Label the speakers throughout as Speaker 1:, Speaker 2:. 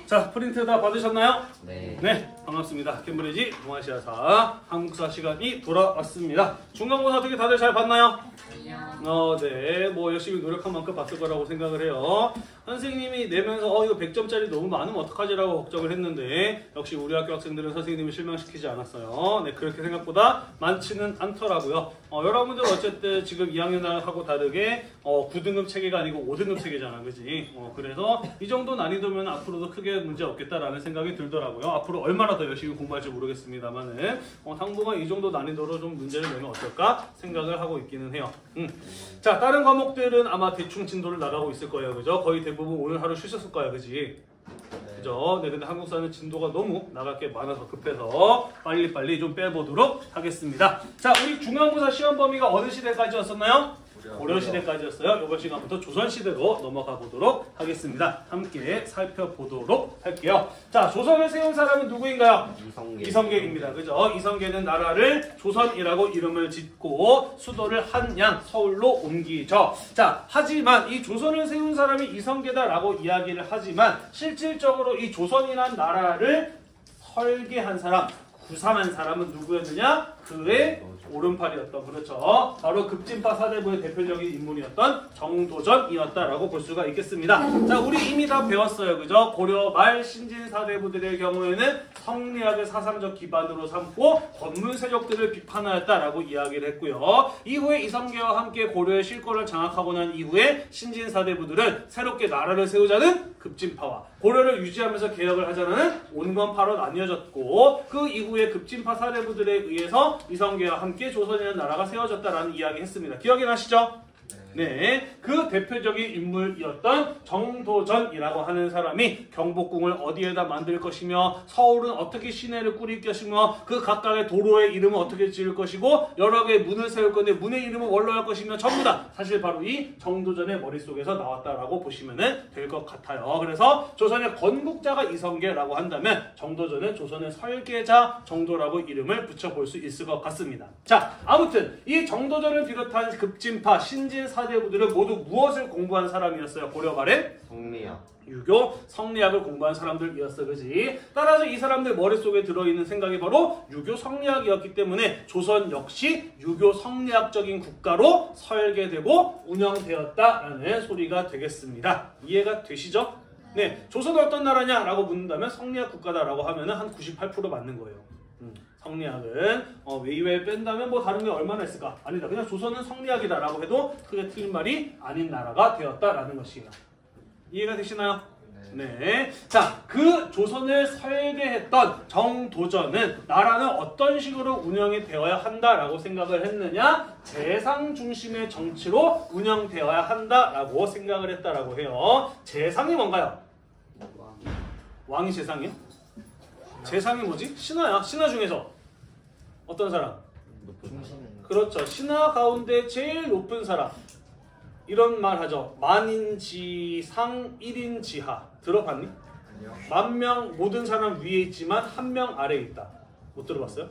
Speaker 1: 자, 프린트 다 받으셨나요?
Speaker 2: 네.
Speaker 1: 네, 반갑습니다. 캠브리지 동아시아사 한국사 시간이 돌아왔습니다. 중간고사 어떻게 다들 잘 봤나요? 네, 뭐 열심히 노력한 만큼 봤을 거라고 생각을 해요. 선생님이 내면서 이거 100점짜리 너무 많으면 어떡하지라고 걱정을 했는데 역시 우리 학교 학생들은 선생님을 실망시키지 않았어요. 네, 그렇게 생각보다 많지는 않더라고요. 여러분들 어쨌든 지금 2학년하고 다르게 9등급 체계가 아니고 5등급 체계잖아, 그지? 그래서 이 정도 난이도면 앞으로도 크게 문제 없겠다라는 생각이 들더라고요. 앞으로 얼마나 더 열심히 공부할지 모르겠습니다만은 당분간 이 정도 난이도로 좀 문제를 내면 어떨까 생각을 하고 있기는 해요. 자, 다른 과목들은 아마 대충 진도를 나가고 있을 거예요, 그죠? 거의 대부분 오늘 하루 쉬셨을 거야, 그지? 그죠? 네, 근데 한국사는 진도가 너무 나갈 게 많아서 급해서 빨리빨리 좀 빼보도록 하겠습니다. 자, 우리 중간고사 시험 범위가 어느 시대까지였었나요? 고려시대까지였어요. 이번 시간부터 조선시대로 넘어가 보도록 하겠습니다. 함께 살펴보도록 할게요. 자, 조선을 세운 사람은 누구인가요? 이성계입니다. 그죠? 이성계는 나라를 조선이라고 이름을 짓고 수도를 한양, 서울로 옮기죠. 자, 하지만 이 조선을 세운 사람이 이성계다라고 이야기를 하지만 실질적으로 이 조선이란 나라를 설계한 사람, 구상한 사람은 누구였느냐? 그의 오른팔이었던, 그렇죠. 바로 급진파 사대부의 대표적인 인물이었던 정도전이었다라고 볼 수가 있겠습니다. 자, 우리 이미 다 배웠어요, 그죠? 고려 말 신진 사대부들의 경우에는 성리학을 사상적 기반으로 삼고 권문 세력들을 비판하였다라고 이야기를 했고요. 이후에 이성계와 함께 고려의 실권을 장악하고 난 이후에 신진 사대부들은 새롭게 나라를 세우자는 급진파와 고려를 유지하면서 개혁을 하자는 온건파로 나뉘어졌고, 그 이후에 급진파 사대부들에 의해서 이성계와 함께 조선이라는 나라가 세워졌다라는 이야기 했습니다. 기억이 나시죠? 네, 그 대표적인 인물이었던 정도전이라고 하는 사람이 경복궁을 어디에다 만들 것이며 서울은 어떻게 시내를 꾸릴 것이며 그 각각의 도로의 이름은 어떻게 지을 것이고 여러 개의 문을 세울 건데 문의 이름은 뭘로 할 것이며 전부 다 사실 바로 이 정도전의 머릿속에서 나왔다라고 보시면 될 것 같아요. 그래서 조선의 건국자가 이성계라고 한다면 정도전은 조선의 설계자 정도라고 이름을 붙여볼 수 있을 것 같습니다. 자, 아무튼 이 정도전을 비롯한 급진파, 신진 사대부들은 모두 무엇을 공부한 사람이었어요? 고려 말에?
Speaker 2: 성리학.
Speaker 1: 유교, 성리학을 공부한 사람들이었어, 그지? 따라서 이 사람들 머릿속에 들어있는 생각이 바로 유교 성리학이었기 때문에 조선 역시 유교 성리학적인 국가로 설계되고 운영되었다라는 소리가 되겠습니다. 이해가 되시죠? 네, 조선은 어떤 나라냐라고 묻는다면 성리학 국가다라고 하면 한 98% 맞는 거예요. 성리학은 외유에 뺀다면 뭐 다른 게 얼마나 있을까? 아니다. 그냥 조선은 성리학이다라고 해도 크게 틀린 말이 아닌 나라가 되었다라는 것이에요. 이해가 되시나요? 네. 자, 그 조선을 설계했던 정도전은 나라는 어떤 식으로 운영이 되어야 한다라고 생각을 했느냐? 재상 중심의 정치로 운영되어야 한다라고 생각을 했다라고 해요. 재상이 뭔가요? 왕이 재상이요? 재상이 뭐지? 신하야. 신하 중에서 어떤 사람? 그렇죠. 신하 가운데 제일 높은 사람. 이런 말 하죠. 만인지상 1인지하. 들어봤니? 아니요. 만명 모든 사람 위에 있지만 한 명 아래에 있다. 못 들어봤어요?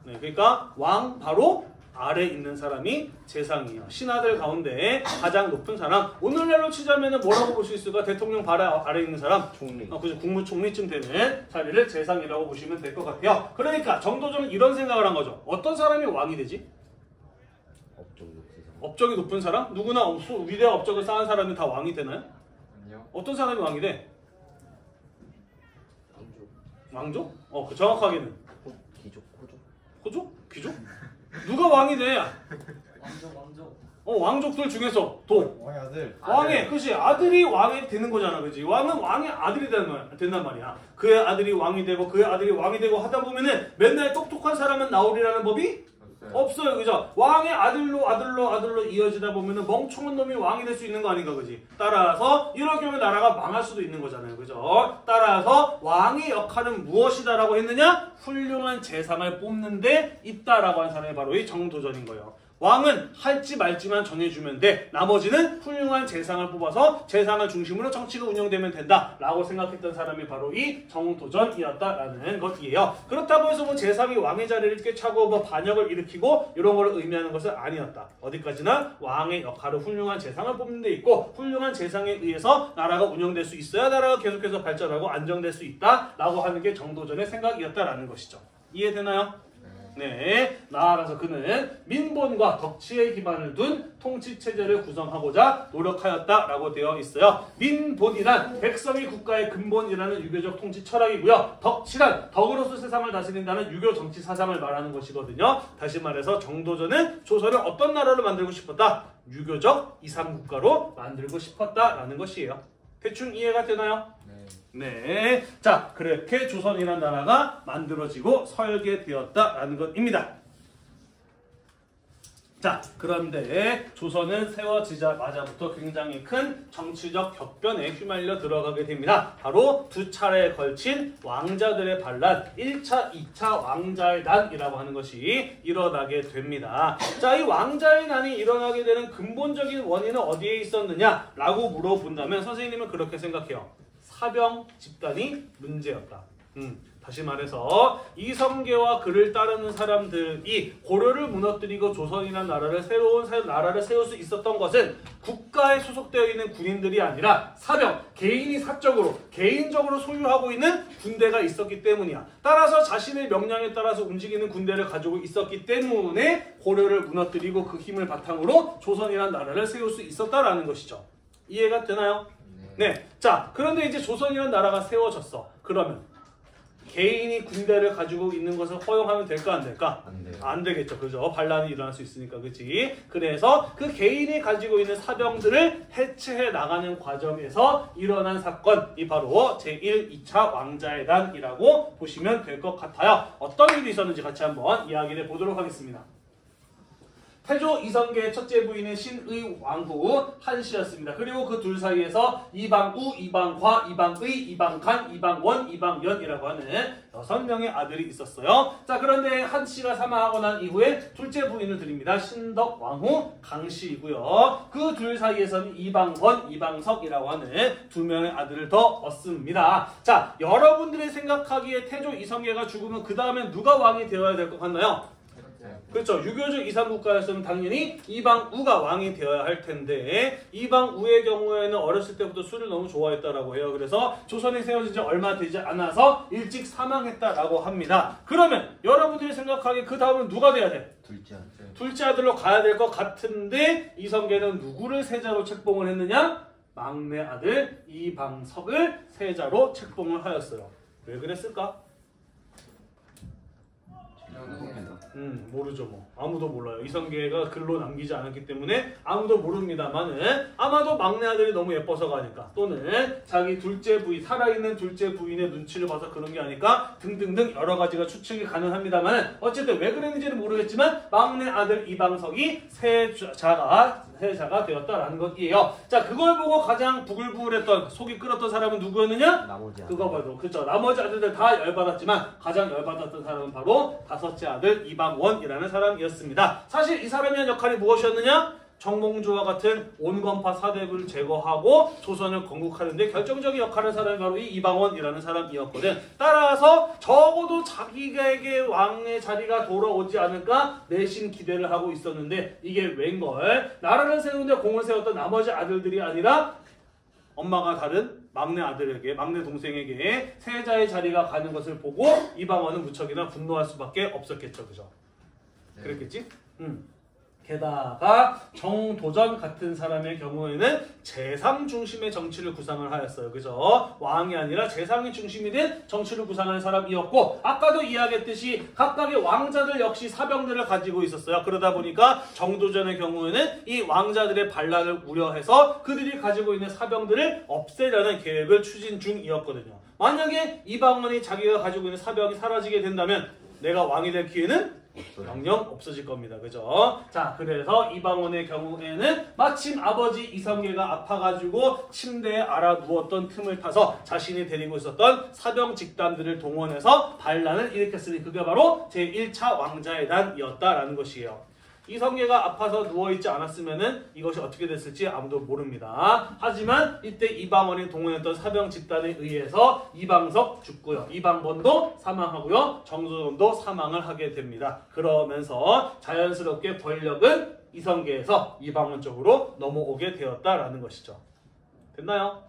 Speaker 1: 네, 그러니까 왕 바로 아래에 있는 사람이 재상이에요. 신하들 가운데 가장 높은 사람. 오늘날로 치자면 뭐라고 볼 수 있을까? 대통령 바로 아래에 있는 사람. 총리. 그죠. 국무총리쯤 되는 자리를 재상이라고 보시면 될 것 같아요. 그러니까 정도전은 이런 생각을 한 거죠. 어떤 사람이 왕이 되지? 업적이 높은 사람? 누구나 위대한 업적을 쌓은 사람이 다 왕이 되나요? 아니요. 어떤 사람이 왕이 돼? 왕족? 그 정확하게는
Speaker 2: 귀족, 호족.
Speaker 1: 호족? 귀족? 누가 왕이 돼?
Speaker 3: 왕족.
Speaker 1: 왕족들 중에서
Speaker 3: 왕의 아들.
Speaker 1: 왕의, 그치? 아들이 왕이 되는 거잖아, 그치? 왕은 왕의 아들이 된단 말이야. 그의 아들이 왕이 되고 그의 아들이 왕이 되고 하다 보면은 맨날 똑똑한 사람은 나오리라는 법이 없어요, 그죠? 왕의 아들로 이어지다 보면은 멍청한 놈이 왕이 될 수 있는 거 아닌가, 그지? 따라서 이렇게 하면 나라가 망할 수도 있는 거잖아요, 그죠? 따라서 왕의 역할은 무엇이다라고 했느냐? 훌륭한 재상을 뽑는데 있다라고 한 사람이 바로 이 정도전인 거예요. 왕은 할지 말지만 정해주면 돼. 나머지는 훌륭한 재상을 뽑아서 재상을 중심으로 정치가 운영되면 된다 라고 생각했던 사람이 바로 이 정도전이었다라는 것이에요. 그렇다고 해서 뭐 재상이 왕의 자리를 꿰차고 뭐 반역을 일으키고 이런 걸 의미하는 것은 아니었다. 어디까지나 왕의 역할은 훌륭한 재상을 뽑는 데 있고 훌륭한 재상에 의해서 나라가 운영될 수 있어야 나라가 계속해서 발전하고 안정될 수 있다 라고 하는 게 정도전의 생각이었다라는 것이죠. 이해되나요? 네, 나아가서 그는 민본과 덕치의 기반을 둔 통치체제를 구성하고자 노력하였다라고 되어 있어요. 민본이란 백성이 국가의 근본이라는 유교적 통치 철학이고요. 덕치란 덕으로서 세상을 다스린다는 유교 정치 사상을 말하는 것이거든요. 다시 말해서 정도전은 조선을 어떤 나라로 만들고 싶었다? 유교적 이상국가로 만들고 싶었다라는 것이에요. 대충 이해가 되나요? 네, 자 그렇게 조선이라는 나라가 만들어지고 설계되었다라는 것입니다. 자 그런데 조선은 세워지자마자부터 굉장히 큰 정치적 격변에 휘말려 들어가게 됩니다. 바로 두 차례에 걸친 왕자들의 반란 1차, 2차 왕자의 난이라고 하는 것이 일어나게 됩니다. 자, 이 왕자의 난이 일어나게 되는 근본적인 원인은 어디에 있었느냐라고 물어본다면 선생님은 그렇게 생각해요. 사병 집단이 문제였다. 다시 말해서 이성계와 그를 따르는 사람들이 고려를 무너뜨리고 조선이라는 나라를 새로운 나라를 세울 수 있었던 것은 국가에 소속되어 있는 군인들이 아니라 사병, 개인이 사적으로 개인적으로 소유하고 있는 군대가 있었기 때문이야. 따라서 자신의 명령에 따라서 움직이는 군대를 가지고 있었기 때문에 고려를 무너뜨리고 그 힘을 바탕으로 조선이라는 나라를 세울 수 있었다라는 것이죠. 이해가 되나요? 네. 자, 그런데 이제 조선이라는 나라가 세워졌어. 그러면 개인이 군대를 가지고 있는 것을 허용하면 될까 안 될까?
Speaker 3: 안 돼요.
Speaker 1: 안 되겠죠. 그죠? 반란이 일어날 수 있으니까. 그치? 그래서 그 개인이 가지고 있는 사병들을 해체해 나가는 과정에서 일어난 사건이 바로 제1, 2차 왕자의 난이라고 보시면 될 것 같아요. 어떤 일이 있었는지 같이 한번 이야기를 해보도록 하겠습니다. 태조 이성계의 첫째 부인은 신의 왕후 한씨였습니다. 그리고 그 둘 사이에서 이방우, 이방과, 이방의, 이방간, 이방원, 이방연이라고 하는 6명의 아들이 있었어요. 자, 그런데 한씨가 사망하고 난 이후에 둘째 부인을 드립니다. 신덕 왕후 강씨이고요. 그 둘 사이에서는 이방권, 이방석이라고 하는 2명의 아들을 더 얻습니다. 자, 여러분들이 생각하기에 태조 이성계가 죽으면 그 다음엔 누가 왕이 되어야 될 것 같나요? 그렇죠. 유교적 이상국가였으면 당연히 이방우가 왕이 되어야 할 텐데 이방우의 경우에는 어렸을 때부터 술을 너무 좋아했다라고 해요. 그래서 조선이 세워진 지 얼마 되지 않아서 일찍 사망했다라고 합니다. 그러면 여러분들이 생각하기에 그 다음은 누가 돼야 돼? 둘째 아들로 가야 될 것 같은데 이성계는 누구를 세자로 책봉을 했느냐? 막내 아들 이방석을 세자로 책봉을 하였어요. 왜 그랬을까? 모르죠. 뭐 아무도 몰라요. 이성계가 글로 남기지 않았기 때문에 아무도 모릅니다만은 아마도 막내 아들이 너무 예뻐서가 아닐까, 또는 자기 둘째 부인, 살아있는 둘째 부인의 눈치를 봐서 그런 게 아닐까 등등등 여러 가지가 추측이 가능합니다만 어쨌든 왜 그랬는지는 모르겠지만 막내 아들 이방석이 세자가 되었다라는 것이에요. 자, 그걸 보고 가장 부글부글했던, 속이 끓었던 사람은 누구였느냐? 그거 봐도 그렇죠. 나머지 아들들 다 열받았지만 가장 열받았던 사람은 바로 다섯째 아들 이방원이라는 사람이었습니다. 사실 이 사람이 한 역할이 무엇이었느냐? 정몽주와 같은 온건파 사대부를 제거하고 조선을 건국하는 데 결정적인 역할을 한 사람이 바로 이 이방원이라는 사람이었거든. 따라서 적어도 자기에게 왕의 자리가 돌아오지 않을까 내심 기대를 하고 있었는데 이게 웬걸? 나라를 세우는데 공을 세웠던 나머지 아들들이 아니라 엄마가 다른 막내 아들에게, 막내 동생에게 세자의 자리가 가는 것을 보고 이방원은 무척이나 분노할 수밖에 없었겠죠. 그죠? 그랬겠지? 게다가 정도전 같은 사람의 경우에는 재상 중심의 정치를 구상을 하였어요. 그죠? 왕이 아니라 재상이 중심이 된 정치를 구상하는 사람이었고, 아까도 이야기했듯이 각각의 왕자들 역시 사병들을 가지고 있었어요. 그러다 보니까 정도전의 경우에는 이 왕자들의 반란을 우려해서 그들이 가지고 있는 사병들을 없애려는 계획을 추진 중이었거든요. 만약에 이방원이 자기가 가지고 있는 사병이 사라지게 된다면 내가 왕이 될 기회는 영영 없어질 겁니다. 그죠? 자, 그래서 이방원의 경우에는 마침 아버지 이성계가 아파가지고 침대에 알아 누웠던 틈을 타서 자신이 데리고 있었던 사병 집단들을 동원해서 반란을 일으켰으니 그게 바로 제1차 왕자의 난이었다라는 것이에요. 이성계가 아파서 누워있지 않았으면은 이것이 어떻게 됐을지 아무도 모릅니다. 하지만 이때 이방원이 동원했던 사병 집단에 의해서 이방석 죽고요. 이방원도 사망하고요. 정조전도 사망을 하게 됩니다. 그러면서 자연스럽게 권력은 이성계에서 이방원 쪽으로 넘어오게 되었다라는 것이죠. 됐나요?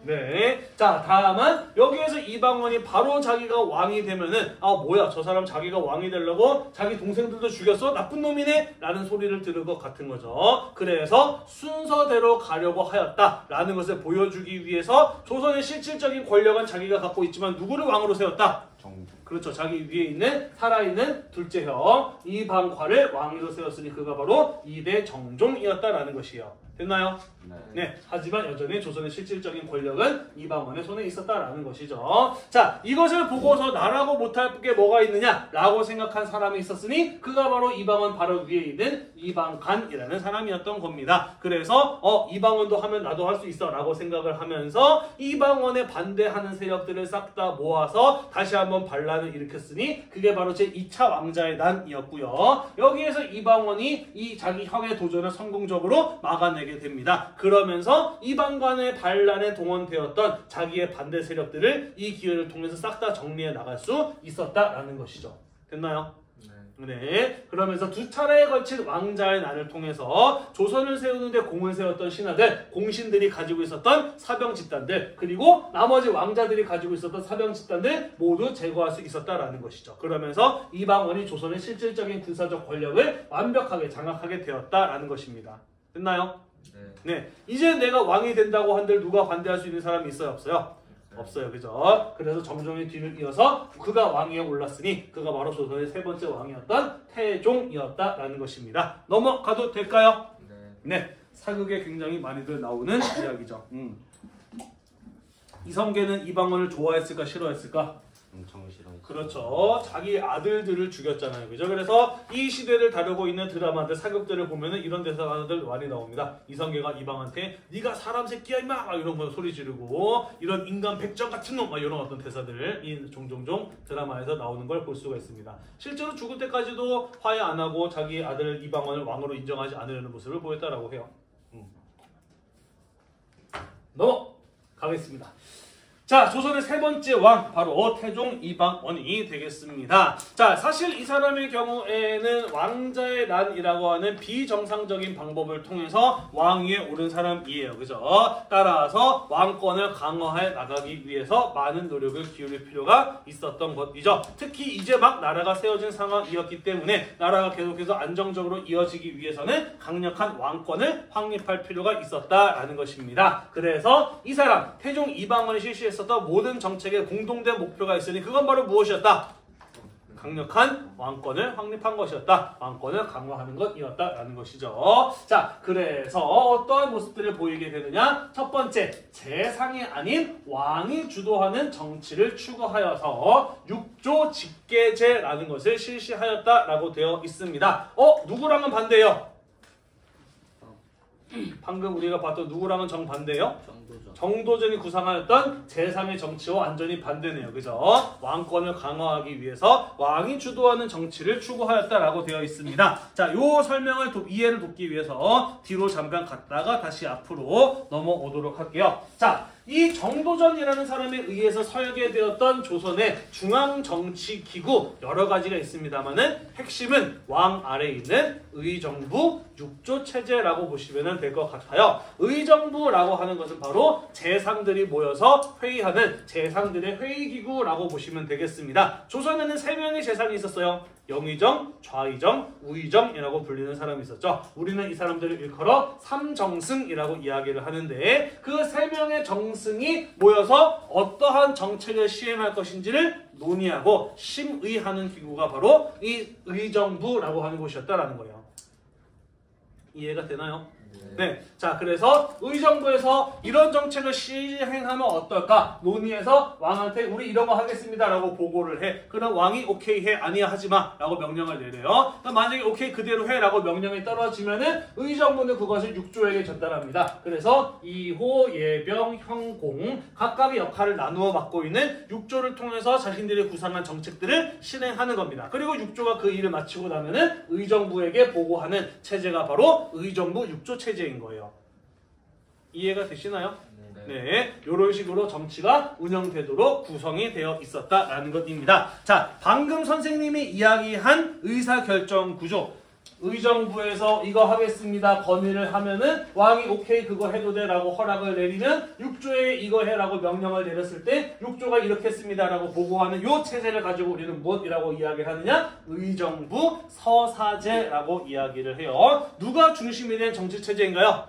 Speaker 1: 네. 자, 다음은 여기에서 이방원이 바로 자기가 왕이 되면은 뭐야 저 사람 자기가 왕이 되려고 자기 동생들도 죽였어? 나쁜 놈이네? 라는 소리를 들을 것 같은 거죠. 그래서 순서대로 가려고 하였다라는 것을 보여주기 위해서 조선의 실질적인 권력은 자기가 갖고 있지만 누구를 왕으로 세웠다? 그렇죠. 자기 위에 있는 살아있는 둘째 형 이방과를 왕으로 세웠으니 그가 바로 이대정종이었다라는 것이에요. 됐나요? 네. 하지만 여전히 조선의 실질적인 권력은 이방원의 손에 있었다라는 것이죠. 자, 이것을 보고서 나라고 못할 게 뭐가 있느냐라고 생각한 사람이 있었으니 그가 바로 이방원 바로 위에 있는 이방간이라는 사람이었던 겁니다. 그래서 이방원도 하면 나도 할 수 있어 라고 생각을 하면서 이방원에 반대하는 세력들을 싹 다 모아서 다시 한번 반란을 일으켰으니 그게 바로 제2차 왕자의 난이었고요. 여기에서 이방원이 이 자기 형의 도전을 성공적으로 막아내게 됩니다. 그러면서 이방간의 반란에 동원되었던 자기의 반대 세력들을 이 기회를 통해서 싹 다 정리해 나갈 수 있었다라는 것이죠. 됐나요? 네. 그러면서 두 차례에 걸친 왕자의 난을 통해서 조선을 세우는데 공을 세웠던 신하들, 공신들이 가지고 있었던 사병 집단들, 그리고 나머지 왕자들이 가지고 있었던 사병 집단들 모두 제거할 수 있었다라는 것이죠. 그러면서 이방원이 조선의 실질적인 군사적 권력을 완벽하게 장악하게 되었다라는 것입니다. 됐나요? 네. 이제 내가 왕이 된다고 한들 누가 반대할 수 있는 사람이 있어요? 없어요? 없어요. 그죠? 그래서 정종의 뒤를 이어서 그가 왕위에 올랐으니 그가 바로 조선의 세 번째 왕이었던 태종이었다라는 것입니다. 넘어가도 될까요? 네. 사극에 굉장히 많이들 나오는 이야기죠. 이성계는 이방원을 좋아했을까 싫어했을까?
Speaker 3: 엄청 싫어했죠.
Speaker 1: 그렇죠. 자기 아들들을 죽였잖아요. 그죠? 그래서 이 시대를 다루고 있는 드라마들, 사극들을 보면은 이런 대사들 많이 나옵니다. 이성계가 이방한테 네가 사람 새끼야 임마! 막 이런 거 소리 지르고 이런 인간 백정 같은 놈! 막 이런 어떤 대사들이 종종 드라마에서 나오는 걸 볼 수가 있습니다. 실제로 죽을 때까지도 화해 안 하고 자기 아들 이방원을 왕으로 인정하지 않으려는 모습을 보였다라고 해요. 넘어가겠습니다. 자, 조선의 세 번째 왕 바로 태종 이방원이 되겠습니다. 자, 사실 이 사람의 경우에는 왕자의 난이라고 하는 비정상적인 방법을 통해서 왕위에 오른 사람이에요. 그죠? 따라서 왕권을 강화해 나가기 위해서 많은 노력을 기울일 필요가 있었던 것이죠. 특히 이제 막 나라가 세워진 상황이었기 때문에 나라가 계속해서 안정적으로 이어지기 위해서는 강력한 왕권을 확립할 필요가 있었다라는 것입니다. 그래서 이 사람 태종 이방원이 실시했었던 모든 정책에 공동된 목표가 있으니 그건 바로 무엇이었다? 강력한 왕권을 확립한 것이었다. 왕권을 강화하는 것이었다라는 것이죠. 자, 그래서 어떠한 모습들을 보이게 되느냐? 첫 번째, 재상이 아닌 왕이 주도하는 정치를 추구하여서 육조 직계제라는 것을 실시하였다라고 되어 있습니다. 누구랑은 반대예요? 방금 우리가 봤던 누구랑은 정반대예요? 정도전이 구상하였던 재상의 정치와 완전히 반대네요. 그죠? 왕권을 강화하기 위해서 왕이 주도하는 정치를 추구하였다라고 되어 있습니다. 자, 요 설명을 이해를 돕기 위해서 뒤로 잠깐 갔다가 다시 앞으로 넘어오도록 할게요. 자, 이 정도전이라는 사람에 의해서 설계되었던 조선의 중앙정치기구 여러 가지가 있습니다만은 핵심은 왕 아래에 있는 의정부 육조체제라고 보시면 될 것 같아요. 의정부라고 하는 것은 바로 재상들이 모여서 회의하는 재상들의 회의기구라고 보시면 되겠습니다. 조선에는 3명의 재상이 있었어요. 영의정, 좌의정, 우의정이라고 불리는 사람이 있었죠. 우리는 이 사람들을 일컬어 삼정승이라고 이야기를 하는데 그 3명의 정승이 모여서 어떠한 정책을 시행할 것인지를 논의하고 심의하는 기구가 바로 이 의정부라고 하는 곳이었다라는 거예요. 이해가 되나요? 네. 자, 그래서 의정부에서 이런 정책을 시행하면 어떨까 논의해서 왕한테 우리 이런 거 하겠습니다라고 보고를 해. 그럼 왕이 오케이 해, 아니야 하지 마라고 명령을 내려요. 그럼 만약에 오케이 그대로 해라고 명령이 떨어지면은 의정부는 그것을 육조에게 전달합니다. 그래서 이호, 예병, 형공 각각의 역할을 나누어 맡고 있는 육조를 통해서 자신들이 구상한 정책들을 실행하는 겁니다. 그리고 육조가 그 일을 마치고 나면은 의정부에게 보고하는 체제가 바로 의정부 육조 체제인 거예요. 이해가 되시나요? 네, 이런 식으로 정치가 운영되도록 구성이 되어 있었다라는 것입니다. 자, 방금 선생님이 이야기한 의사결정 구조. 의정부에서 이거 하겠습니다 건의를 하면은 왕이 오케이 그거 해도 돼 라고 허락을 내리면 육조에 이거 해라고 명령을 내렸을 때 육조가 이렇게 했습니다 라고 보고하는 요 체제를 가지고 우리는 무엇이라고 이야기를 하느냐? 의정부 서사제라고 이야기를 해요. 누가 중심이 된 정치체제인가요?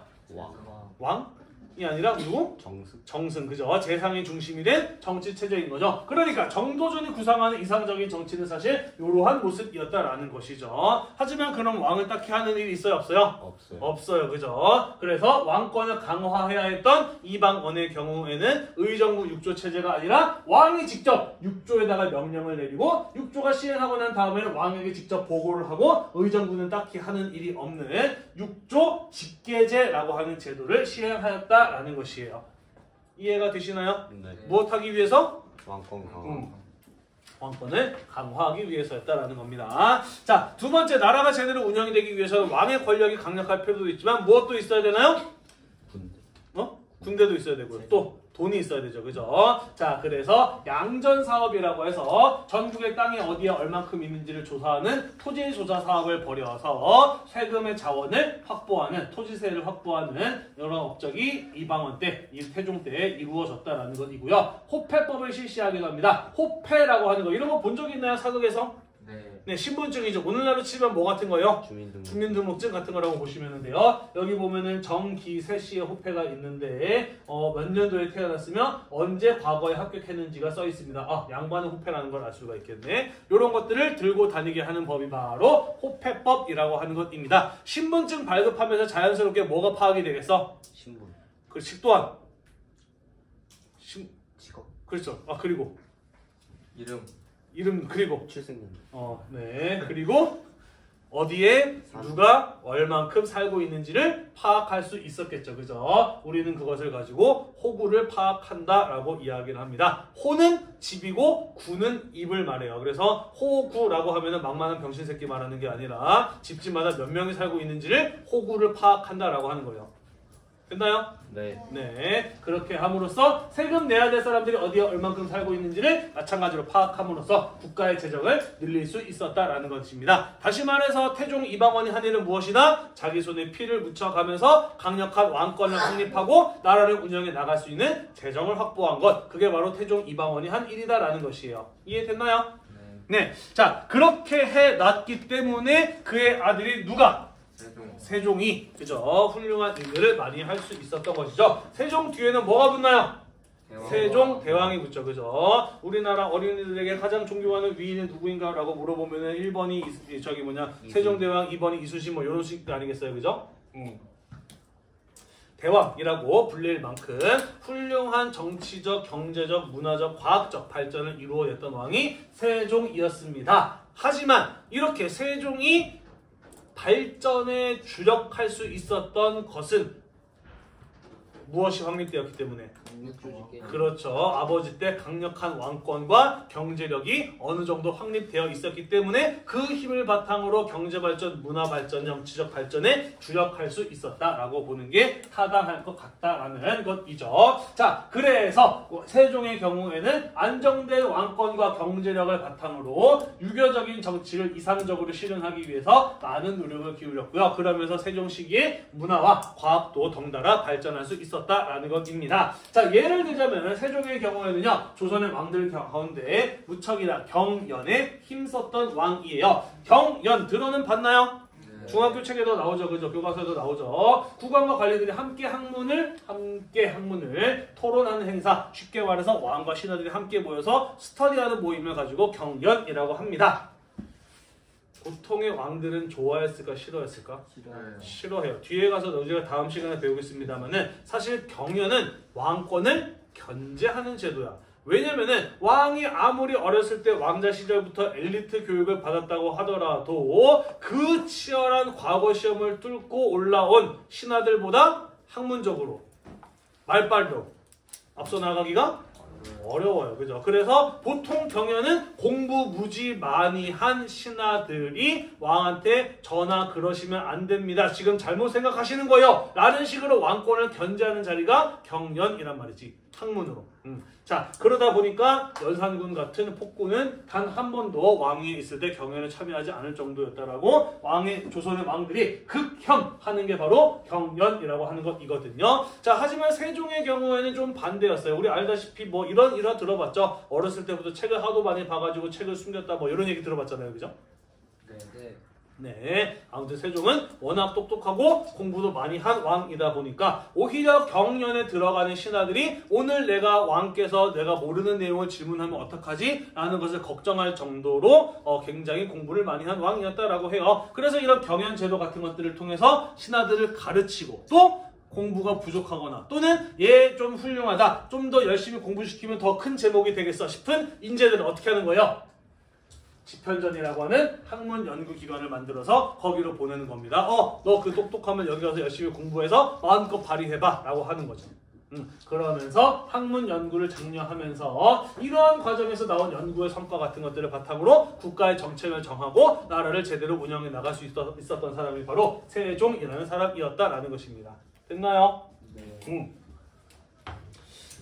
Speaker 1: 왕이 아니라 누구? 정승, 그죠? 재상이 중심이 된 정치체제인 거죠. 그러니까 정도전이 구상하는 이상적인 정치는 사실 이러한 모습이었다라는 것이죠. 하지만 그럼 왕을 딱히 하는 일이 있어요? 없어요? 없어요. 그죠? 그래서 왕권을 강화해야 했던 이방원의 경우에는 의정부 육조체제가 아니라 왕이 직접 육조에다가 명령을 내리고 육조가 시행하고 난 다음에는 왕에게 직접 보고를 하고 의정부는 딱히 하는 일이 없는 육조 직계제라고 하는 제도를 시행하였다라는 것이에요. 이해가 되시나요?
Speaker 2: 네.
Speaker 1: 무엇하기 위해서?
Speaker 2: 왕권 강화.
Speaker 1: 왕권을 강화하기 위해서였다라는 겁니다. 자, 두 번째, 나라가 제대로 운영이 되기 위해서는 왕의 권력이 강력할 필요도 있지만 무엇도 있어야 되나요? 군대도 있어야 되고요. 또 돈이 있어야 되죠. 그죠? 자, 그래서 양전사업이라고 해서 전국의 땅이 어디에 얼만큼 있는지를 조사하는 토지조사 사업을 벌여서 세금의 자원을 확보하는, 토지세를 확보하는 이런 업적이 이방원 때, 태종 때 이루어졌다라는 것이고요. 호패법을 실시하기도 합니다. 호패라고 하는 거, 이런 거 본 적 있나요? 사극에서? 네, 신분증이죠. 오늘날로 치면 뭐 같은 거예요? 주민등록증 같은 거라고 보시면 돼요. 여기 보면은 정기세 씨의 호패가 있는데 몇 년도에 태어났으면 언제 과거에 합격했는지가 써 있습니다. 아, 양반은 호패라는 걸 알 수가 있겠네. 이런 것들을 들고 다니게 하는 법이 바로 호패법이라고 하는 것입니다. 신분증 발급하면서 자연스럽게 뭐가 파악이 되겠어?
Speaker 2: 신분.
Speaker 1: 그 또한
Speaker 2: 직업.
Speaker 1: 그렇죠. 아, 그리고
Speaker 3: 이름
Speaker 1: 그리고
Speaker 2: 출생년.
Speaker 1: 네. 그리고 어디에 누가 얼만큼 살고 있는지를 파악할 수 있었겠죠. 그죠? 우리는 그것을 가지고 호구를 파악한다라고 이야기를 합니다. 호는 집이고 구는 입을 말해요. 그래서 호구라고 하면은 막만한 병신 새끼 말하는 게 아니라 집집마다 몇 명이 살고 있는지를 호구를 파악한다라고 하는 거예요. 됐나요?
Speaker 2: 네.
Speaker 1: 네, 그렇게 함으로써 세금 내야 될 사람들이 어디에 얼만큼 살고 있는지를 마찬가지로 파악함으로써 국가의 재정을 늘릴 수 있었다라는 것입니다. 다시 말해서 태종 이방원이 한 일은 무엇이다? 자기 손에 피를 묻혀가면서 강력한 왕권을 확립하고 나라를 운영해 나갈 수 있는 재정을 확보한 것, 그게 바로 태종 이방원이 한 일이다라는 것이에요. 이해됐나요? 네. 자, 그렇게 해놨기 때문에 그의 아들이 누가? 세종이, 그죠? 훌륭한 일들을 많이 할 수 있었던 것이죠. 세종 뒤에는 뭐가 붙나요? 세종 대왕이 붙죠. 그죠? 우리나라 어린이들에게 가장 존경하는 위인은 누구인가? 라고 물어보면은 1번이 세종대왕, 2번이 이순신 뭐 이런 식들 아니겠어요? 그죠? 대왕이라고 불릴 만큼 훌륭한 정치적, 경제적, 문화적, 과학적 발전을 이루어냈던 왕이 세종이었습니다. 하지만 이렇게 세종이 발전에 주력할 수 있었던 것은 무엇이 확립되었기 때문에? 그렇죠. 아버지 때 강력한 왕권과 경제력이 어느 정도 확립되어 있었기 때문에 그 힘을 바탕으로 경제발전, 문화발전, 정치적 발전에 주력할 수 있었다라고 보는 게 타당할 것 같다라는 것이죠. 자, 그래서 세종의 경우에는 안정된 왕권과 경제력을 바탕으로 유교적인 정치를 이상적으로 실현하기 위해서 많은 노력을 기울였고요. 그러면서 세종 시기에 문화와 과학도 덩달아 발전할 수 있었다라는 것입니다. 자, 예를 들자면 세종의 경우에는요, 조선의 왕들 가운데 무척이나 경연에 힘썼던 왕이에요. 경연 들어는 봤나요? 중학교 책에도 나오죠. 그죠? 교과서에도 나오죠. 국왕과 관리들이 함께 학문을 토론하는 행사, 쉽게 말해서 왕과 신하들이 함께 모여서 스터디하는 모임을 가지고 경연이라고 합니다. 보통의 왕들은 좋아했을까 싫어했을까?
Speaker 3: 싫어요.
Speaker 1: 싫어해요. 뒤에 가서 우리가 다음 시간에 배우겠습니다만은 사실 경연은 왕권을 견제하는 제도야. 왜냐면은 왕이 아무리 어렸을 때 왕자 시절부터 엘리트 교육을 받았다고 하더라도 그 치열한 과거 시험을 뚫고 올라온 신하들보다 학문적으로 말빨로 앞서 나가기가 어려워요. 그죠? 그래서 보통 경연은 공부 무지 많이 한 신하들이 왕한테 전하 그러시면 안 됩니다. 지금 잘못 생각하시는 거예요. 라는 식으로 왕권을 견제하는 자리가 경연이란 말이지. 학문으로. 자, 그러다 보니까 연산군 같은 폭군은 단 한 번도 왕위에 있을 때 경연에 참여하지 않을 정도였다라고 조선의 왕들이 극혐하는 게 바로 경연이라고 하는 것이거든요. 자, 하지만 세종의 경우에는 좀 반대였어요. 우리 알다시피 뭐 이런 들어봤죠? 어렸을 때부터 책을 하도 많이 봐가지고 책을 숨겼다 뭐 이런 얘기 들어봤잖아요. 그죠?
Speaker 3: 네.
Speaker 1: 네, 아무튼 세종은 워낙 똑똑하고 공부도 많이 한 왕이다 보니까 오히려 경연에 들어가는 신하들이 오늘 내가 왕께서 내가 모르는 내용을 질문하면 어떡하지? 라는 것을 걱정할 정도로 굉장히 공부를 많이 한 왕이었다라고 해요. 그래서 이런 경연 제도 같은 것들을 통해서 신하들을 가르치고 또 공부가 부족하거나 또는 얘 좀 훌륭하다, 좀 더 열심히 공부시키면 더 큰 제목이 되겠어 싶은 인재들은 어떻게 하는 거예요? 집현전이라고 하는 학문 연구 기관을 만들어서 거기로 보내는 겁니다. 너 그 똑똑하면 여기 가서 열심히 공부해서 마음껏 발휘해봐 라고 하는 거죠. 그러면서 학문 연구를 장려하면서 이러한 과정에서 나온 연구의 성과 같은 것들을 바탕으로 국가의 정책을 정하고 나라를 제대로 운영해 나갈 수 있었던 사람이 바로 세종이라는 사람이었다라는 것입니다. 됐나요?
Speaker 3: 네.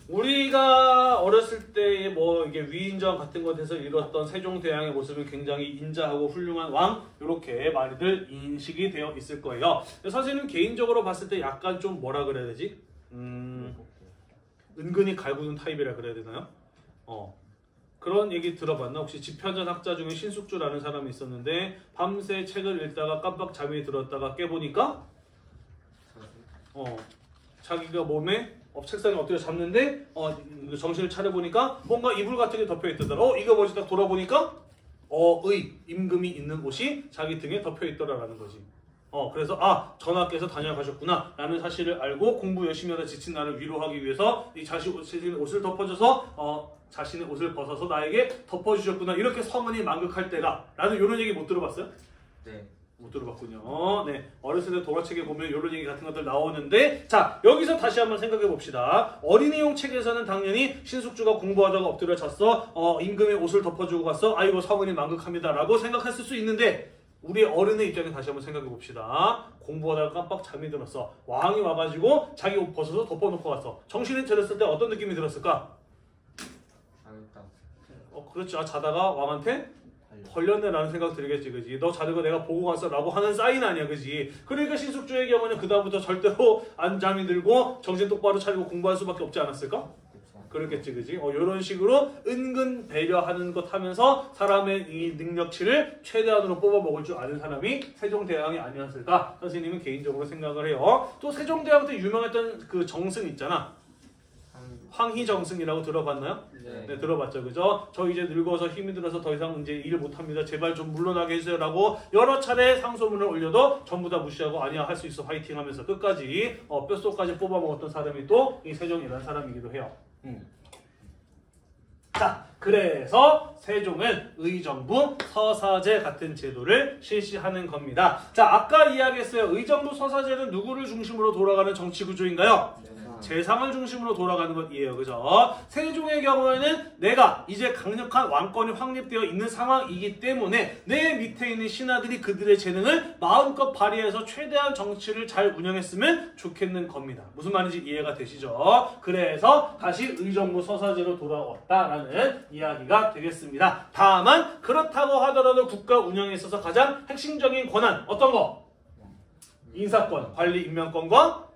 Speaker 1: 우리가 어렸을 때의 뭐 이게 위인전 같은 것에서 이뤘던 세종대왕의 모습은 굉장히 인자하고 훌륭한 왕 이렇게 많이들 인식이 되어 있을 거예요. 선생님 개인적으로 봤을 때 약간 좀 뭐라 그래야 되지? 은근히 갈구는 타입이라 그래야 되나요? 그런 얘기 들어봤나? 혹시 집현전 학자 중에 신숙주라는 사람이 있었는데 밤새 책을 읽다가 깜빡 잠이 들었다가 깨보니까 자기가 몸에 책상에 엎드려 잤는데 정신을 차려보니까 뭔가 이불 같은 게 덮여있더라. 이거 뭐지? 딱 돌아보니까 임금이 있는 옷이 자기 등에 덮여있더라라는 거지. 그래서 전하께서 다녀가셨구나 라는 사실을 알고 공부 열심히 하다 지친 나를 위로하기 위해서 이 자신의 옷을 덮어줘서 자신의 옷을 벗어서 나에게 덮어주셨구나 이렇게 성은이 만극할 때다 라는 이런 얘기 못 들어봤어요?
Speaker 3: 네.
Speaker 1: 못 들어봤군요. 네, 어렸을 때 동화책에 보면 이런 얘기 같은 것들 나오는데 자, 여기서 다시 한번 생각해 봅시다. 어린이용 책에서는 당연히 신숙주가 공부하다가 엎드려 잤어. 임금의 옷을 덮어주고 갔어. 아이고 성은이 만극합니다 라고 생각했을 수 있는데 우리 어른의 입장에 다시 한번 생각해 봅시다. 공부하다가 깜빡 잠이 들었어. 왕이 와가지고 자기 옷 벗어서 덮어놓고 갔어. 정신이 차렸을 때 어떤 느낌이 들었을까? 그렇죠. 자다가 왕한테 걸렸네라는 생각 들겠지, 그지? 너 자는 거 내가 보고 갔어 라고 하는 사인 아니야, 그지? 그러니까 신숙주의 경우는 그다음부터 절대로 안 잠이 들고 정신 똑바로 차리고 공부할 수밖에 없지 않았을까? 그렇겠지, 그지? 이런 식으로 은근 배려하는 것 하면서 사람의 이 능력치를 최대한으로 뽑아 먹을 줄 아는 사람이 세종대왕이 아니었을까? 선생님은 개인적으로 생각을 해요. 또 세종대왕 때 유명했던 그 정승 있잖아. 황희정승이라고 들어봤나요? 네, 들어봤죠, 그죠? 저 이제 늙어서 힘이 들어서 더 이상 이제 일 못합니다. 제발 좀 물러나게 해주세요라고 여러 차례 상소문을 올려도 전부 다 무시하고 아니야 할 수 있어 화이팅하면서 끝까지 뼛속까지 뽑아먹었던 사람이 또 이 세종이라는 사람이기도 해요. 자, 그래서 세종은 의정부 서사제 같은 제도를 실시하는 겁니다. 자, 아까 이야기했어요. 의정부 서사제는 누구를 중심으로 돌아가는 정치 구조인가요? 재상을 중심으로 돌아가는 것이에요. 그죠? 세종의 경우에는 내가 이제 강력한 왕권이 확립되어 있는 상황이기 때문에 내 밑에 있는 신하들이 그들의 재능을 마음껏 발휘해서 최대한 정치를 잘 운영했으면 좋겠는 겁니다. 무슨 말인지 이해가 되시죠? 그래서 다시 의정부 서사제로 돌아왔다라는 이야기가 되겠습니다. 다만 그렇다고 하더라도 국가 운영에 있어서 가장 핵심적인 권한 어떤 거? 인사권, 관리 임명권과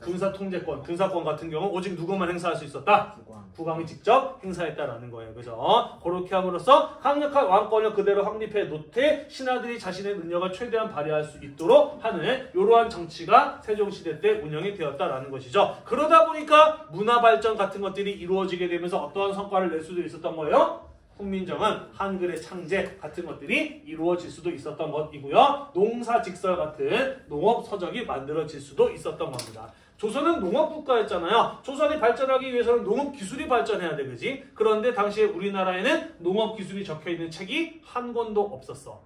Speaker 1: 군사통제권, 군사권 같은 경우 오직 누구만 행사할 수 있었다? 국왕이 직접 행사했다라는 거예요. 그죠? 그렇게 함으로써 강력한 왕권을 그대로 확립해 놓되 신하들이 자신의 능력을 최대한 발휘할 수 있도록 하는 이러한 정치가 세종시대 때 운영이 되었다라는 것이죠. 그러다 보니까 문화 발전 같은 것들이 이루어지게 되면서 어떠한 성과를 낼 수도 있었던 거예요? 훈민정음, 한글의 창제 같은 것들이 이루어질 수도 있었던 것이고요. 농사직설 같은 농업 서적이 만들어질 수도 있었던 겁니다. 조선은 농업국가였잖아요. 조선이 발전하기 위해서는 농업기술이 발전해야 돼, 그지? 그런데 당시에 우리나라에는 농업기술이 적혀있는 책이 한 권도 없었어.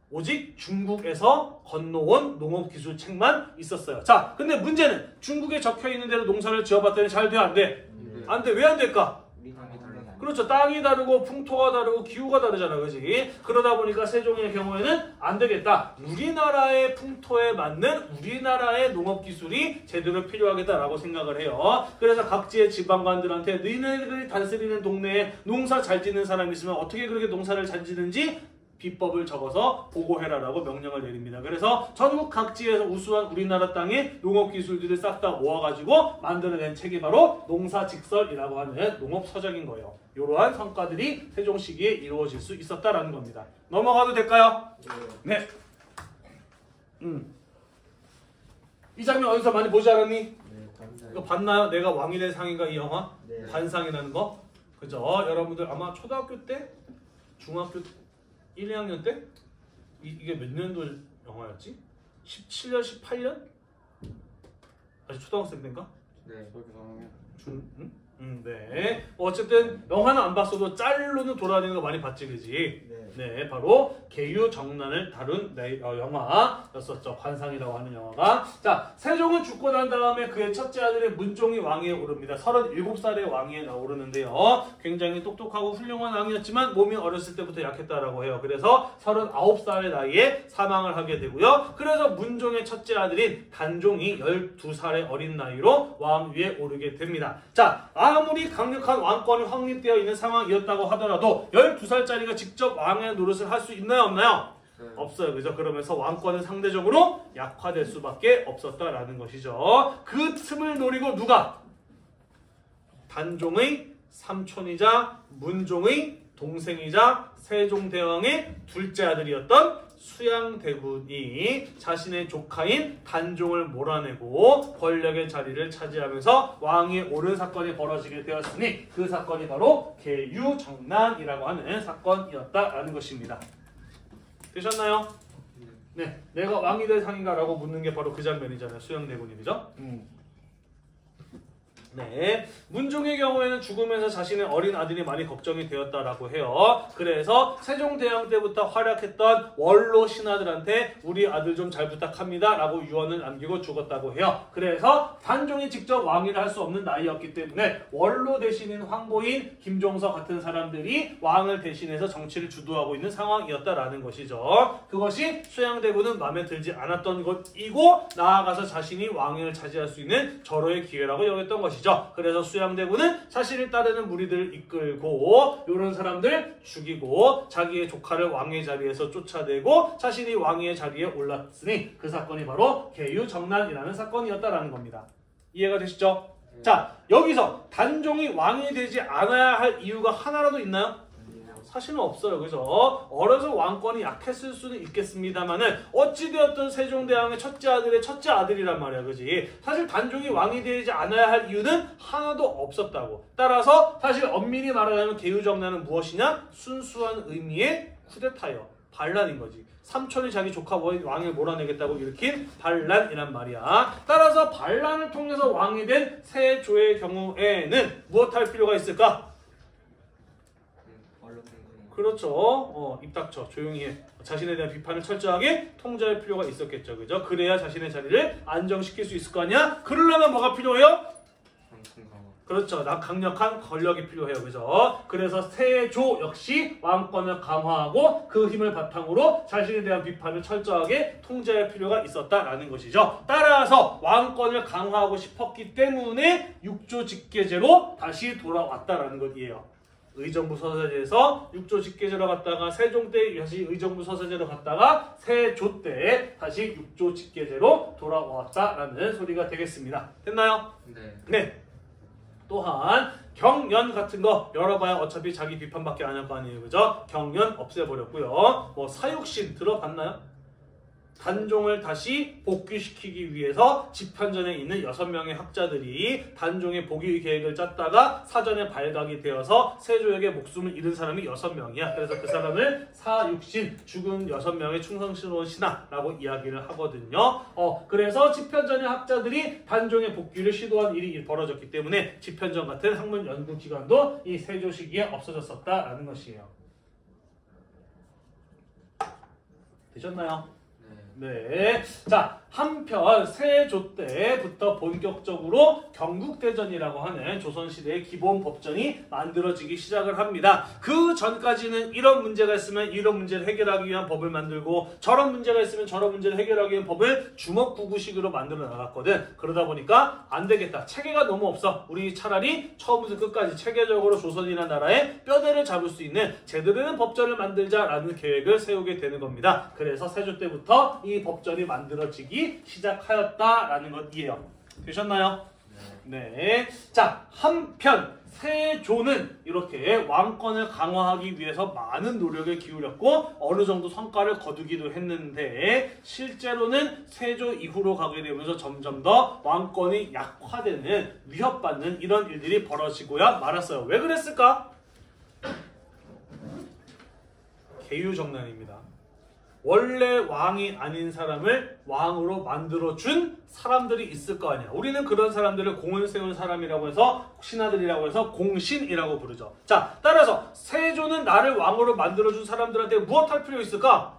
Speaker 1: 오직 중국에서 건너온 농업기술 책만 있었어요. 자, 근데 문제는 중국에 적혀있는 대로 농사를 지어봤더니 잘 돼, 안 돼? 안 돼. 왜 안 될까? 그렇죠. 땅이 다르고 풍토가 다르고 기후가 다르잖아, 그지? 그러다 보니까 세종의 경우에는 안 되겠다. 우리나라의 풍토에 맞는 우리나라의 농업기술이 제대로 필요하겠다라고 생각을 해요. 그래서 각지의 지방관들한테 너희들이 다스리는 동네에 농사 잘 짓는 사람이 있으면 어떻게 그렇게 농사를 잘 짓는지 비법을 적어서 보고해라라고 명령을 내립니다. 그래서 전국 각지에서 우수한 우리나라 땅의 농업기술들을 싹 다 모아가지고 만들어낸 책이 바로 농사직설이라고 하는 농업서적인 거예요. 이러한 성과들이 세종 시기에 이루어질 수 있었다라는 겁니다. 넘어가도 될까요? 네. 이 장면 어디서 많이 보지 않았니?
Speaker 3: 네,
Speaker 1: 이거 봤나요? 내가 왕이 될 상인가 이 영화?
Speaker 3: 네.
Speaker 1: 관상이라는 거? 그죠? 여러분들 아마 초등학교 때? 중학교 1, 2학년 때? 이게 몇 년도 영화였지? 17년, 18년? 아직 초등학생 때인가?
Speaker 3: 네.
Speaker 1: 네. 어쨌든 영화는 안 봤어도 짤로는 돌아다니는 거 많이 봤지, 그지? 네, 바로 계유정난을 다룬 영화였었죠. 관상이라고 하는 영화가. 자, 세종은 죽고 난 다음에 그의 첫째 아들의 문종이 왕위에 오릅니다. 37살의 왕위에 오르는데요. 굉장히 똑똑하고 훌륭한 왕이었지만 몸이 어렸을 때부터 약했다라고 해요. 그래서 39살의 나이에 사망을 하게 되고요. 그래서 문종의 첫째 아들인 단종이 12살의 어린 나이로 왕위에 오르게 됩니다. 자, 아무리 강력한 왕권이 확립되어 있는 상황이었다고 하더라도 12살짜리가 직접 왕의 노릇을 할 수 있나요, 없나요? 없어요. 그죠? 그러면서 왕권은 상대적으로 약화될 수밖에 없었다라는 것이죠. 그 틈을 노리고 누가? 단종의 삼촌이자 문종의 동생이자 세종대왕의 둘째 아들이었던 수양대군이 자신의 조카인 단종을 몰아내고 권력의 자리를 차지하면서 왕위에 오른 사건이 벌어지게 되었으니 그 사건이 바로 계유정난이라고 하는 사건이었다라는 것입니다. 되셨나요? 네, 내가 왕이 될 상인가 라고 묻는 게 바로 그 장면이잖아요. 수양대군이, 그죠? 네, 문종의 경우에는 죽으면서 자신의 어린 아들이 많이 걱정이 되었다라고 해요. 그래서 세종대왕 때부터 활약했던 원로 신하들한테 우리 아들 좀 잘 부탁합니다 라고 유언을 남기고 죽었다고 해요. 그래서 단종이 직접 왕위를 할 수 없는 나이였기 때문에 원로 대신인 황보인, 김종서 같은 사람들이 왕을 대신해서 정치를 주도하고 있는 상황이었다라는 것이죠. 그것이 수양대군은 마음에 들지 않았던 것이고 나아가서 자신이 왕위를 차지할 수 있는 절호의 기회라고 여겼던 것이죠. 그래서 수양대군은 자신을 따르는 무리들을 이끌고 이런 사람들 죽이고 자기의 조카를 왕의 자리에서 쫓아내고 자신이 왕의 자리에 올랐으니 그 사건이 바로 계유정난이라는 사건이었다라는 겁니다. 이해가 되시죠? 자, 여기서 단종이 왕이 되지 않아야 할 이유가 하나라도 있나요? 사실은 없어요. 그죠? 어려서 왕권이 약했을 수는 있겠습니다만은 어찌되었든 세종대왕의 첫째 아들의 첫째 아들이란 말이야. 그지? 사실 단종이 왕이 되지 않아야 할 이유는 하나도 없었다고. 따라서 사실 엄밀히 말하자면 계유정난은 무엇이냐? 순수한 의미의 쿠데타예요. 반란인 거지. 삼촌이 자기 조카 왕을 몰아내겠다고 일으킨 반란이란 말이야. 따라서 반란을 통해서 왕이 된 세조의 경우에는 무엇할 필요가 있을까? 그렇죠. 입 닥쳐. 조용히 해. 자신에 대한 비판을 철저하게 통제할 필요가 있었겠죠. 그죠? 그래야 자신의 자리를 안정시킬 수 있을 거 아니야? 그러려면 뭐가 필요해요? 그렇죠. 강력한 권력이 필요해요. 그죠? 그래서 세조 역시 왕권을 강화하고 그 힘을 바탕으로 자신에 대한 비판을 철저하게 통제할 필요가 있었다라는 것이죠. 따라서 왕권을 강화하고 싶었기 때문에 육조 직계제로 다시 돌아왔다라는 것이에요. 의정부 서사제에서 육조 직계제로 갔다가 세종 때 다시 의정부 서사제로 갔다가 세조 때 다시 육조 직계제로 돌아왔다라는 소리가 되겠습니다. 됐나요? 네. 또한 경연 같은 거 열어봐야 어차피 자기 비판밖에 안 할 거 아니에요. 그죠? 경연 없애버렸고요. 뭐 사육신 들어봤나요? 단종을 다시 복귀시키기 위해서 집현전에 있는 6명의 학자들이 단종의 복위 계획을 짰다가 사전에 발각이 되어서 세조에게 목숨을 잃은 사람이 6명이야. 그래서 그 사람을 사육신, 죽은 6명의 충성스러운 신하라고 이야기를 하거든요. 그래서 집현전의 학자들이 단종의 복귀를 시도한 일이 벌어졌기 때문에 집현전 같은 학문 연구기관도 이 세조 시기에 없어졌었다라는 것이에요. 되셨나요? 네. 자, 한편 세조 때부터 본격적으로 경국대전이라고 하는 조선시대의 기본 법전이 만들어지기 시작을 합니다. 그 전까지는 이런 문제가 있으면 이런 문제를 해결하기 위한 법을 만들고 저런 문제가 있으면 저런 문제를 해결하기 위한 법을 주먹구구식으로 만들어 나갔거든. 그러다 보니까 안 되겠다. 체계가 너무 없어. 우리 차라리 처음부터 끝까지 체계적으로 조선이라는 나라의 뼈대를 잡을 수 있는 제대로 된 법전을 만들자라는 계획을 세우게 되는 겁니다. 그래서 세조 때부터 이 법전이 만들어지기 시작하였다라는 것이에요. 되셨나요? 네. 자, 한편 세조는 이렇게 왕권을 강화하기 위해서 많은 노력을 기울였고 어느 정도 성과를 거두기도 했는데 실제로는 세조 이후로 가게 되면서 점점 더 왕권이 약화되는, 위협받는 이런 일들이 벌어지고야 말았어요. 왜 그랬을까? 계유정난입니다. 원래 왕이 아닌 사람을 왕으로 만들어준 사람들이 있을 거 아니야. 우리는 그런 사람들을 공을 세운 사람이라고 해서 신하들이라고 해서 공신이라고 부르죠. 자, 따라서 세조는 나를 왕으로 만들어준 사람들한테 무엇할 필요 있을까?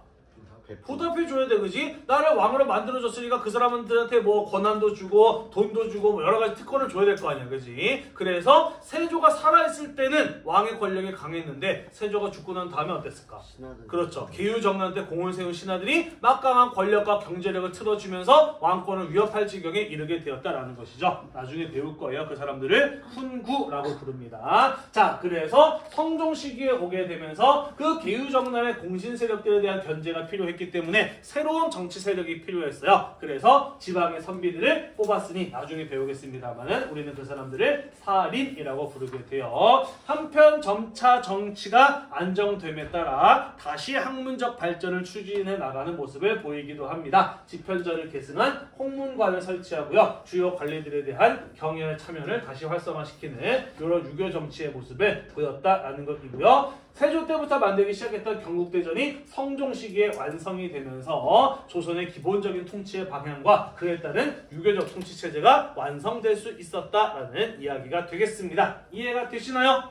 Speaker 1: 보답해줘야 돼, 그지? 나를 왕으로 만들어줬으니까 그 사람들한테 뭐 권한도 주고 돈도 주고 뭐 여러 가지 특권을 줘야 될 거 아니야, 그지? 그래서 세조가 살아있을 때는 왕의 권력이 강했는데 세조가 죽고 난 다음에 어땠을까? 신하들. 그렇죠. 계유정난 때 공을 세운 신하들이 막강한 권력과 경제력을 틀어주면서 왕권을 위협할 지경에 이르게 되었다라는 것이죠. 나중에 배울 거예요. 그 사람들을 훈구라고 부릅니다. 자, 그래서 성종 시기에 오게 되면서 그 계유정난의 공신 세력들에 대한 견제가 필요했기 때문에 새로운 정치 세력이 필요했어요. 그래서 지방의 선비들을 뽑았으니 나중에 배우겠습니다만은 우리는 그 사람들을 사림이라고 부르게 돼요. 한편 점차 정치가 안정됨에 따라 다시 학문적 발전을 추진해 나가는 모습을 보이기도 합니다. 집현전을 계승한 홍문관을 설치하고요. 주요 관리들에 대한 경연 참여를 다시 활성화시키는 이런 유교 정치의 모습을 보였다라는 것이고요. 세조 때부터 만들기 시작했던 경국대전이 성종 시기에 완성이 되면서 조선의 기본적인 통치의 방향과 그에 따른 유교적 통치체제가 완성될 수 있었다라는 이야기가 되겠습니다. 이해가 되시나요?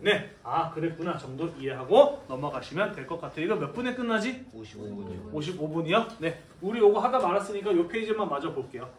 Speaker 1: 네. 아, 그랬구나 정도 이해하고 넘어가시면 될 것 같아요. 이거 몇 분에 끝나지?
Speaker 3: 55분이요.
Speaker 1: 55분이요? 네. 우리 요거 하다 말았으니까 요 페이지만 마저 볼게요.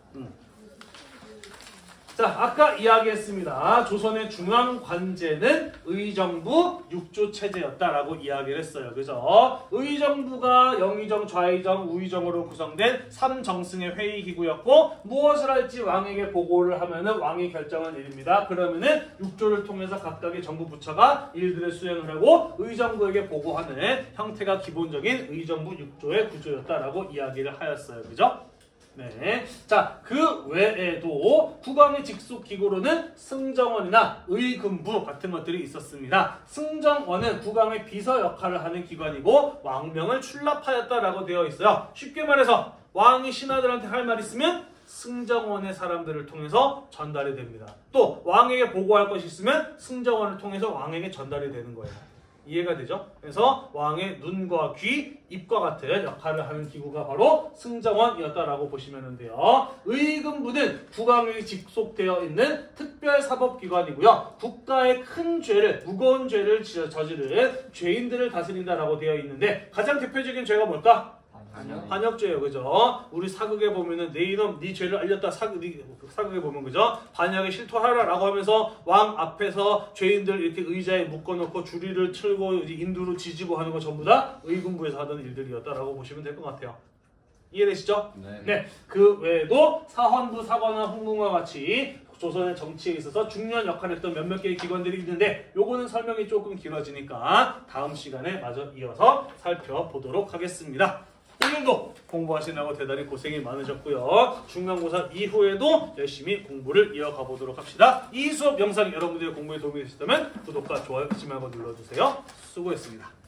Speaker 1: 자, 아까 이야기했습니다. 조선의 중앙관제는 의정부 6조 체제였다라고 이야기를 했어요. 그죠? 의정부가 영의정, 좌의정, 우의정으로 구성된 3정승의 회의기구였고 무엇을 할지 왕에게 보고를 하면은 왕이 결정한 일입니다. 그러면은 6조를 통해서 각각의 정부 부처가 일들을 수행을 하고 의정부에게 보고하는 형태가 기본적인 의정부 6조의 구조였다라고 이야기를 하였어요. 그죠? 네. 자, 그 외에도 국왕의 직속 기구로는 승정원이나 의금부 같은 것들이 있었습니다. 승정원은 국왕의 비서 역할을 하는 기관이고 왕명을 출납하였다라고 되어 있어요. 쉽게 말해서 왕이 신하들한테 할 말 있으면 승정원의 사람들을 통해서 전달이 됩니다. 또 왕에게 보고할 것이 있으면 승정원을 통해서 왕에게 전달이 되는 거예요. 이해가 되죠? 그래서 왕의 눈과 귀, 입과 같은 역할을 하는 기구가 바로 승정원이었다라고 보시면 돼요. 의금부는 국왕에게 직속되어 있는 특별사법기관이고요. 국가의 큰 죄를, 무거운 죄를 저지른 죄인들을 다스린다라고 되어 있는데 가장 대표적인 죄가 뭘까? 반역죄예요, 그죠? 우리 사극에 보면은 내 이놈 네 죄를 알렸다 사극에 보면 그죠? 반역에 실토하라라고 하면서 왕 앞에서 죄인들 이렇게 의자에 묶어놓고 주리를 틀고 인두로 지지고 하는 거 전부 다 의금부에서 하던 일들이었다라고 보시면 될 것 같아요. 이해되시죠? 네. 그 외에도 사헌부, 사관원, 홍문과 같이 조선의 정치에 있어서 중요한 역할을 했던 몇몇 개의 기관들이 있는데 요거는 설명이 조금 길어지니까 다음 시간에 마저 이어서 살펴보도록 하겠습니다. 오늘도 공부하시느라고 대단히 고생이 많으셨고요. 중간고사 이후에도 열심히 공부를 이어가 보도록 합시다. 이 수업 영상이 여러분들의 공부에 도움이 되셨다면 구독과 좋아요 잊지 말고 눌러주세요. 수고했습니다.